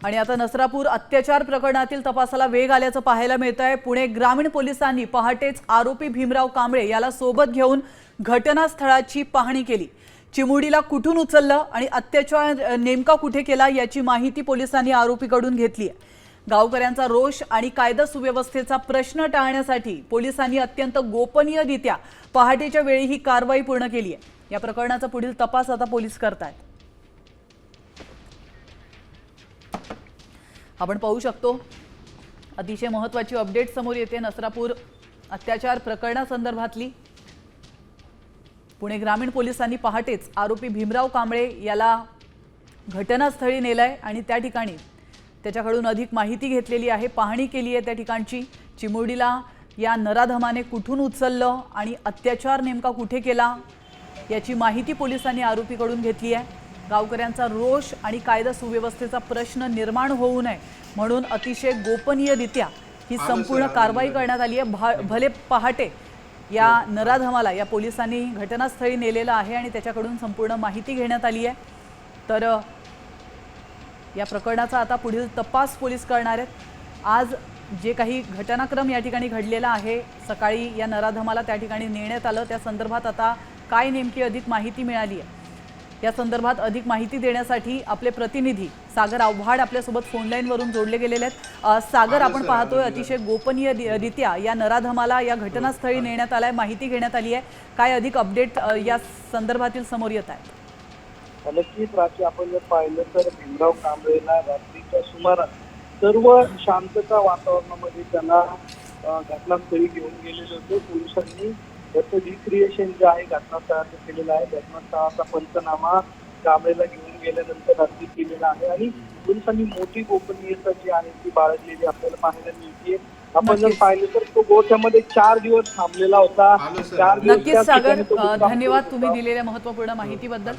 आणि आता नसरापूर अत्याचार प्रकरणातील तपासाला वेग आल्याचं पाहायला मिळत आहे। पुणे ग्रामीण पोलिसांनी पहाटेच आरोपी भीमराव कांबळे याला सोबत घेऊन घटनास्थळाची पाहणी केली। चिमुडीला कुठून उचललं आणि अत्याचार नेमका कुठे केला याची माहिती पोलिसांनी आरोपीकडून घेतली आहे। गावकऱ्यांचा रोष आणि कायदा सुव्यवस्थेचा प्रश्न टाळण्यासाठी पोलिसांनी अत्यंत गोपनीयरित्या पहाटेच्या वेळी ही कारवाई पूर्ण केली आहे। या प्रकरणाचा पुढील तपास आता पोलीस करतायत। आपण पाहू शकतो अतिशय महत्त्वाची अपडेट समोर येते नसरापूर अत्याचार प्रकरणासंदर्भातली। पुणे ग्रामीण पोलिसांनी पहाटेच आरोपी भीमराव कांबळे याला घटनास्थळी नेलंय आणि त्या ठिकाणी त्याच्याकडून अधिक माहिती घेतलेली आहे, पाहणी केली आहे। त्या ठिकाणची चिमुरडीला या नराधमाने कुठून उचललं आणि अत्याचार नेमका कुठे केला याची माहिती पोलिसांनी आरोपीकडून घेतली आहे। गावकऱ्यांचा रोष आणि कायदा सुव्यवस्थेचा प्रश्न निर्माण होऊ नये म्हणून अतिशय गोपनीयरित्या ही संपूर्ण कारवाई करण्यात आली आहे। भले पहाटे या नराधमाला या पोलिसांनी घटनास्थळी नेलेलं आहे आणि त्याच्याकडून संपूर्ण माहिती घेण्यात आली आहे। तर या प्रकरणाचा आता पुढील तपास पोलीस करणार आहेत। आज जे काही घटनाक्रम या ठिकाणी घडलेला आहे, सकाळी या नराधमाला त्या ठिकाणी नेण्यात आलं, त्या संदर्भात आता काय नेमकी अधिक माहिती मिळाली आहे या संदर्भात अधिक माहिती देण्यासाठी आपले प्रतिनिधी सागर आव्हाड आपल्यासोबत फोन लाईनवरून जोडले गेलेले आहेत। सागर, आपण पाहतोय अतिशय गोपनीयरित्या या नराधमाला या घटनास्थळी नेण्यात आलाय, माहिती घेण्यात आली आहे। काय अधिक अपडेट या संदर्भातील समोर येत आहे? नक्कीच रात्री आपण जर पाहिलं तर भीमराव कांबळेला रात्रीच्या सुमारास सर्व शांतता वातावरणामध्ये त्यांना घटनास्थळी घेऊन गेलेले होते। पोलिसांनी त्याचं रिक्रिएशन जे आहे घटनास्थळाचं केलेलं आहे। घटनास्थळाचा पंचनामा कांबळेला घेऊन गेल्यानंतर रात्री केलेला आहे आणि पोलिसांनी मोठी गोपनीयता जी आहे ती बाळगलेली आपल्याला पाहायला मिळते। आपण जर पाहिलं तर तो गोठ्यामध्ये 4 दिवस थांबलेला होता। 4 दिवस नक्कीच सागर, धन्यवाद तुम्ही दिलेल्या महत्त्वपूर्ण माहितीबद्दल।